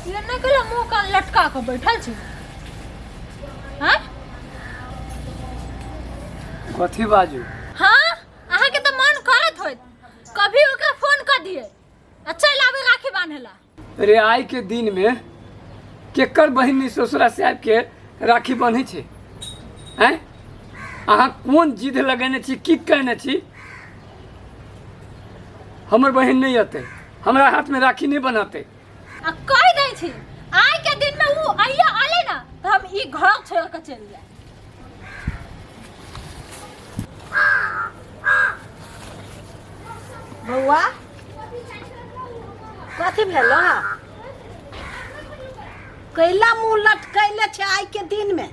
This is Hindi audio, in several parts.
ये नहीं कहला मुंह कान लटका के बैठल छी। हां कथी बाजू? हां अहाँ के तो मन करत होत कभी ओके फोन कर दिए अच्छा लावे राखी बांधेला। अरे आई के दिन में केकर बहिनी ससुरा से आबि के राखी बंधे छे हैं? अहाँ कौन जिद लगेने छी की कहने छी? हमर बहन नहीं आते हमरा हाथ में राखी नहीं बनाते। आ कह दै छी आइ के दिन में वो आइया आले ना तो हम ई घर छोड़ के चल जाए। बउआ कथी भेलो? कैला मुंह लटकैले छे आई के दिन में?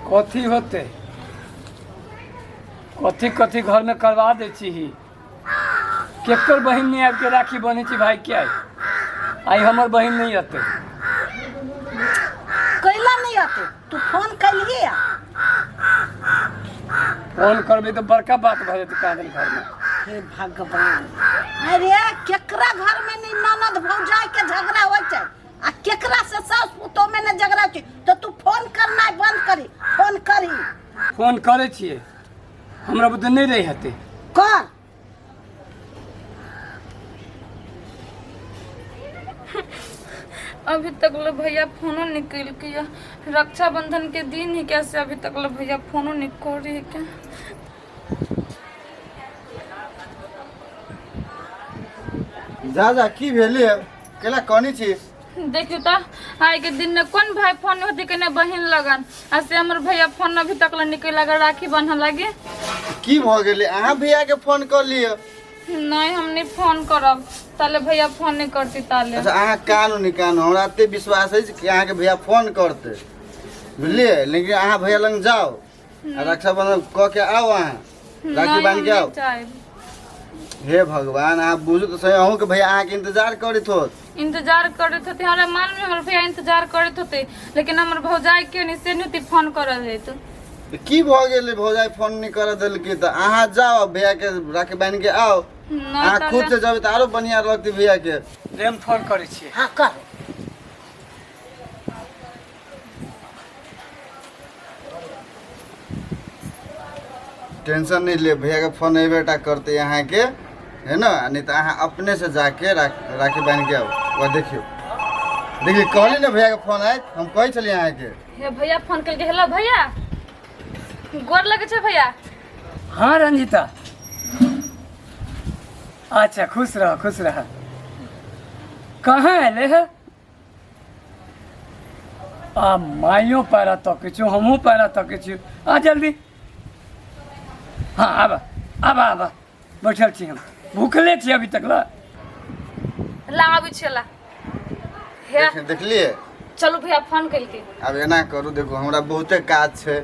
कथी होते कथी कथी घर में करवा दे छी ही। केकर बहन नहीं आबि के राखी बंधे छी भाई क्या आई हमर बहन नहीं आते। कैला नहीं आते तू फोन कैलिए? फोन करबे तो बड़का बात भ जेतै कादन घर में। हे भगवान अरे केकरा घर में नहीं ननद भौजाई के झगड़ा होय छै आ केकरा से सास पुतोह में न झगड़ा छै तो तू फोन करना बंद करी। फोन करी फोन करे छिए हमरा बुते नहीं रही हते कर। अभी तक लो भैया फोनो निकल गया। रक्षाबंधन के दिन ही कैसे अभी तक लो भैया फोनो निकल रही है क्या? जा की भेली केला कनी छी? देखियो तो आई के दिन में कौन भाई फोन होती के बहन लगन ऐसे हमर भैया फोन अभी तक लो निकल लगा राखी बंधन लगे। की भ गेले? अहाँ भैया के फोन कर लियो। नहीं हम नहीं फोन करब ताले भैया फोन नहीं करती ताले। अच्छा अहाँ कानू निकानू हमरा एते विश्वास है कि अहाँ के भैया फोन करते बुझलिए। लेकिन अहाँ भैया लंग जाओ आ रक्षाबंधन क के आओ अहाँ राखी बांध के आओ। हे भगवान आप बुझू तो सही अहूँ के भैया अहाँ के इंतजार करत होत। इंतजार करत होते हमारे मान में हमर भैया इंतजार करत होते लेकिन हमर भौजाई के नहीं से नहीं फोन करल है तो की भ गेले? भौजाई फोन नहीं कर दिल की तो अहाँ जाओ भैया के राखी बांध के आओ। अहाँ खुद से जाबे तो आरो बढ़िया लगती भैया के। रेम फोन करे छिए। हाँ कर। टेंशन नहीं ले भैया के फोन नहीं बेटा करते यहाँ के है ना। नहीं तो अहाँ अपने से जाके राखी बांध के आओ। वह देखियो देखिए कहली ना भैया के फोन आए हम कही चलिए यहाँ के। हे भैया फोन करके हेलो भैया गोर लगे छे भैया। हाँ रंजीता अच्छा खुश रह कहाँ अले है? आ माइयो पैरा तक छु हमहू पैरा तक छु आ जल्दी। हाँ आबा बैठल छी हम भूखले छी अभी तक ला अभी छला हे देखलिए। चलो भैया फोन करके अब एना करू देखो हमरा बहुते काज छे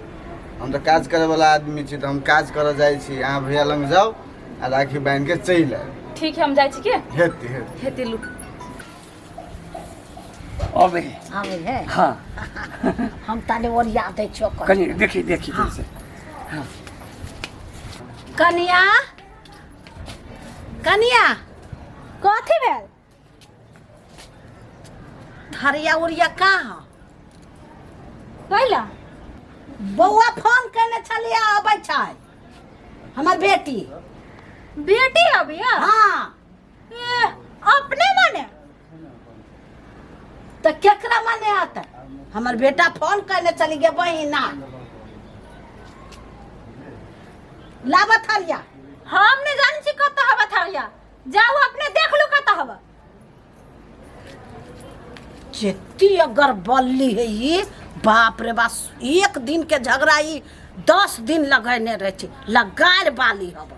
हम तो काज करे वाला आदमी छी तो हम काज करे जाई छी। अहाँ भैया लंग जाओ आ राखी बांध के चल आए। ठीक है हम जाई छी के हेती लू अबे है। हाँ हम ताले और याद है छो कनी देखी हाँ। हाँ कनिया कथी भेल? धरिया उरिया कहाँ? कैला बउआ फोन करने छलिए आबै छै हमर बेटी। बेटी अभी हाँ अपने माने तो केकरा माने आता? हमर बेटा फोन करने चली गए बहिना लाबत हरिया। हम नहीं जान छी कत हवा थारिया जाओ अपने देख लो कत हवा। जेती अगर बल्ली है ये बाप रे बाप एक दिन के झगड़ा ये 10 दिन लगने रहे छी लगार बाली हब।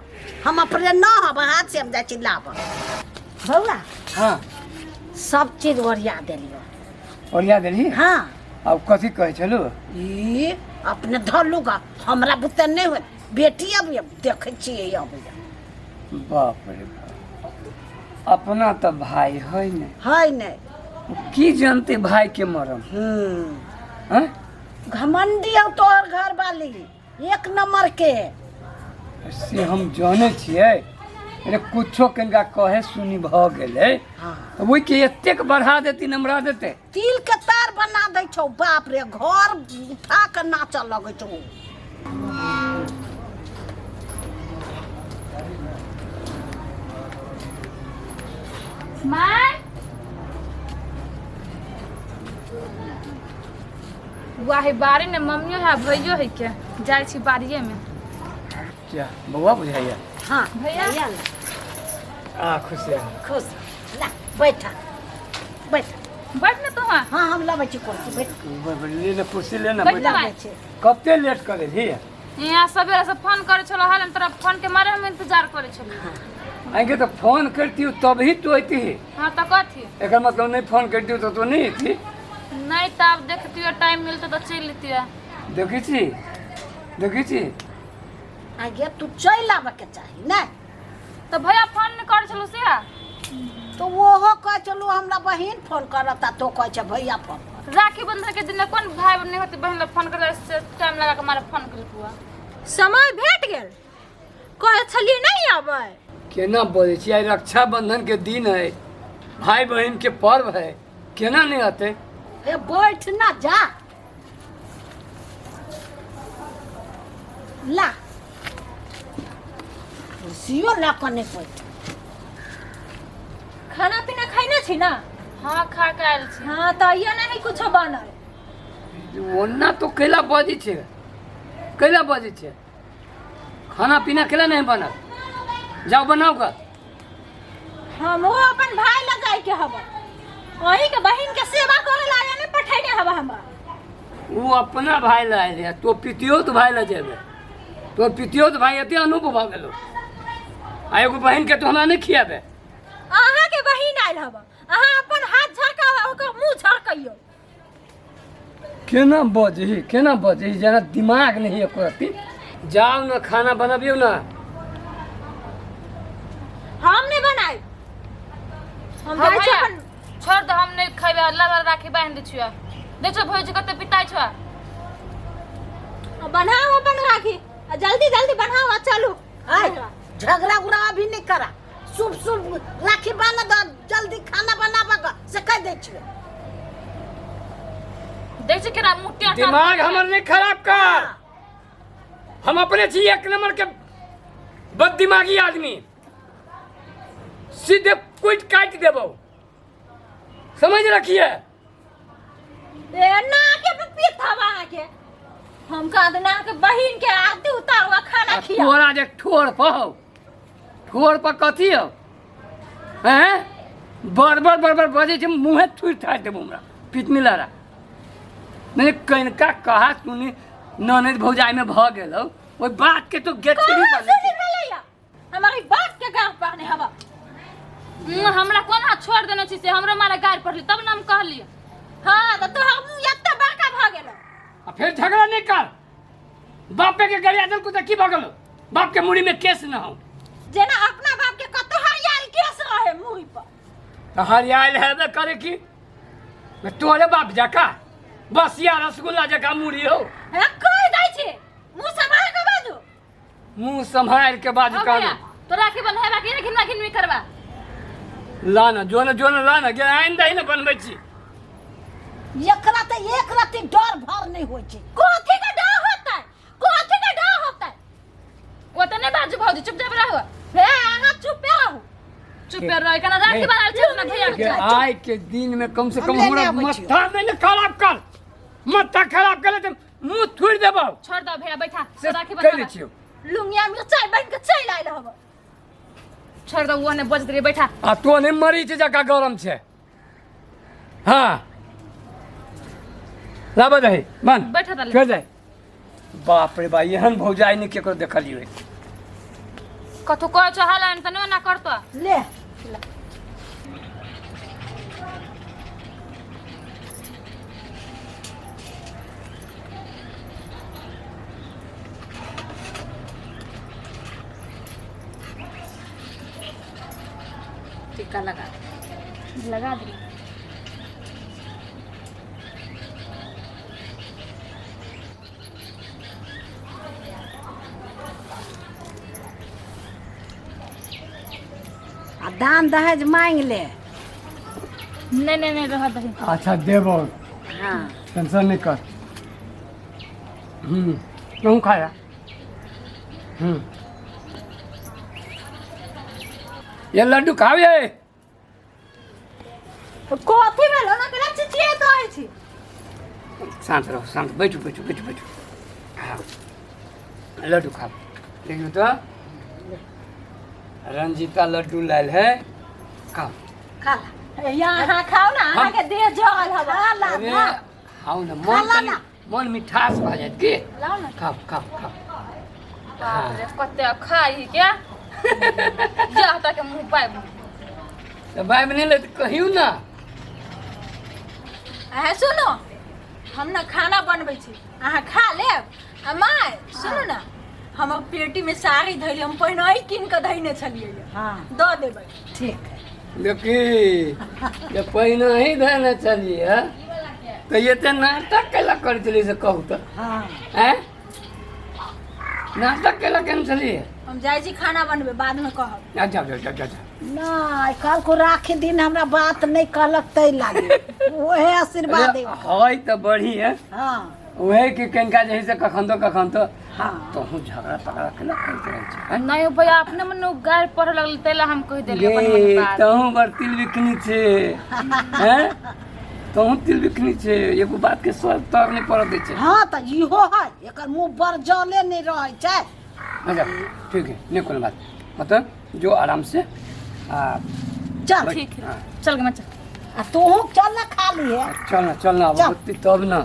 हम अपने न हब हाथ से हम जाय छी लाब। बउआ हाँ सब चीज ओरिया देलियो। ओरिया देली? हाँ अब कथी कहे चलू ये अपने धलूगा हमरा बुते नहीं हो बेटी अब देखे छी अब बाप रे बाप अपना तो भाई है नहीं की जानते भाई के मरम। हैं? घमंडी हो तोहर घर वाली एक नंबर के से हम जाने छिए अरे कुछो कनिका कहे सुनी भ गेले हाँ वही के एतेक बढ़ा देती नमरा देते तिल के तार बना दै छौ बाप रे घर उठा के नाचऽ लगै छौ माय वाही बारी ने मम्मियो है भैयो है के जाय छी बारिये में क्या बउआ बुझाइया हाँ भैया। ना आ खुश है खुश ला बैठा बैठ बैठ ना तू वहाँ हाँ हम लाबै छी कुर्सी बैठ ले ले कुर्सी ले ना बैठ बैठ। जा। लाबै छी कब ते लेट करे जी यहाँ सवेरे से फोन करे छलो हाल हम तोरा फोन के मारे हम इंतजार करे छलो आगे तो फोन करती हूँ तभी तो आती है हाँ तो कथी एक मतलब नहीं फोन करती हूँ तो नहीं थी नहीं तब देखती हो टाइम मिलता तो चल लेती है देखी छी आगे तू चल आबे के चाही ना तो भैया फोन नहीं करे छलो से तो ओहो कह चलू हमरा बहिन फोन करता तो कह छै भैया फोन कर राखी बंधन के दिन कौन भाई बहन नहीं होती बहन लोग फोन करे से टाइम लगा के हमारा फोन कर हुआ समय भेट गेल कहे छलिए नहीं आबै केना बोले छी आई रक्षाबंधन के दिन है भाई बहन के पर्व है केना नहीं आते ए बैठ ना जा ला कुर्सियो ला कने बैठ खाना पीना खाइने छी ना हाँ खा के आयल छी हाँ तो ये नहीं कुछ बनल ओना तो कैला बजी छे कैला बजी छे खाना पीना कैला नहीं बनल जाओ बनाओ का हम वो अपन भाई लगाई के हवा वही के बहन के सेवा करे ला नहीं पठाइने हवा हमरा वो अपना भाई लाए रे तो पितियोत भाई ला जेबे तो पितियोत भाई एते अनुभव भ गेलो आ एगो बहन के तो हमरा नहीं खियाबे अहाँ के बहन आइल हवा अहाँ अपन हाथ झरकावा ओकर मुंह झरकइयो केना बजही जना दिमाग नहीं एको रति जाओ ना खाना बनाबियो ना हम नहीं बनाई हम हाँ जाय छी भैया, अपन छोड़ दो हम नहीं खेबे अल्लाह वाला राखी बांध दै छियो देखो भौजी कते पिटाई छो बनाओ अपन राखी आ जल्दी जल्दी बनाओ आ चलू आय झगड़ा उगड़ा अभी नहीं करा शुभ शुभ राखी बांध दो जल्दी खाना बनाबा का से कह दै छियै देख छी केना मुट्ठी दिमाग हमर नहीं खराब कर हम अपने छी एक नंबर के बद दिमागी आदमी सीधे कुछ काट देबो समझ रखिए ए ना के पीत हवा के हम का ना के बहन के आरती उतारवा खाना खिया तोरा जे ठोर पर कथी हो हैं बरबर बजे छे मुंहे थुर थार देबो हमरा पिटनी लारा मैंने कनका कहा सुनी ननद भौजाई में भ गेलो ओई बात के तो गेठरी बने छे। हमारी बात के गांव पाने हवा हमरा कोन हाथ छोड़ देने छी से हमरा मारा गाड़ पड़ली तब ना हम कहली हाँ तो हम एते बड़का भ गेलो आ फिर झगड़ा नहीं कर बापे के गरिया दल को तो की भ गेलो बाप के मुड़ी में केस न हो जेना अपना बाप के कतो हरियाल केस रहे मुड़ी पर तो हरियाल हेबे करे की मैं तोरे बाप जका बस या रसगुल्ला जका मुड़ी हो है कह दै छी मुंह संभाल के बाजू मुंह संभाल के बाजू हो भैया कहना तो राखी बंधेबा के घिनवा घिनवी करबा लाना जोन लाना के आइंदा ही न बनबै छी एकरा तो एक रति डर भर नहीं होय छै कथी के डर होता है कथी के डर होता है ओतने बाजू भौजी चुपचाप रहो हे अहाँ चुपे रहू चुपे रह के ना राखी बना छै ना भैया के आज के दिन में कम से हम कम लेने हमरा आबै छियौ। मत्था नहीं खराब कर मत्था खराब करे तो मुंह थुड़ देबो छोड़ दो भैया बैठा से राखी कह लै बंधेबा छियो लुंगिया मिर्चाई बन के चल आइल हवा छोड़ दो वो ने बज रे बैठा आ तो ने मरी छै जका गरम छै हाँ लाबा दही मन बैठा दले कर जाए बाप रे बा एहन भौजाई नहीं केकरो देखलियो कथु कह छ हालन तने ना करतो ले टीका लगा लगा दे आ दान दहेज मांग ले। नहीं रह दही। अच्छा देबो, हाँ टेंशन नहीं कर। क्यों खाया? ये लड्डू खावे। कथी भेलो ना केला चिचिया कहै छी। शांत रहो, शांत। बैठो बैठो बैठो बैठो। हाँ लड्डू खाओ। देखियो तो रंजीता लड्डू लाल है, खाओ। खा ला। यहाँ खाओ ना, अहाँ के देह जल हवा। अरे खाओ ना, मन मिठास भा जात के। लाओ ना। खाओ खाओ खाओ। बाप रे कते खाई क्या? जाता के मुंह पाए। तो भाई बने ले तो कहियो ना। अहे सुनो, हम ना खाना बनबै छी, अहाँ खा लेब। आ माय सुनो ना, हम पेटी में साड़ी धैले, हम पहिने कीन के धैने छलियै। हाँ दऽ देबै। ठीक है। देखी ये पहिने ही धरने चलिए तो ये तो नाटक केला कर चली से कहू तो हाँ हैं? नाटक केला केन चलिए? हम जाइ छी खाना बनबै, बाद में कहब। जा जा जा जा जा। नहीं कल को राखी दिन हमरा बात नहीं कहलक तै लागे ओहे आशीर्वाद दे। है तो बढ़ी है। हाँ वही के कनका जही से कखन तो हाँ तो हूँ झगड़ा तगड़ा केला करते रहे छै। नहीं भैया अपने मन गाय पढ़ लगल तेला हम कह देले अपन मन गे बात। तहूँ बर तिल बिकनी छे हैं? तहूँ तिल बिकनी छे, एगो बात के सर तर नहीं पड़ दे छे। हाँ तो इहो है एकर मुंह बर जले नहीं रहे छै। अच्छा ठीक है, नहीं कोई बात। मतलब जो आराम से चल ठीक है हाँ। चल के मचा। आ तू चल ना खा लिए। चल ना अब चल। होती तब ना।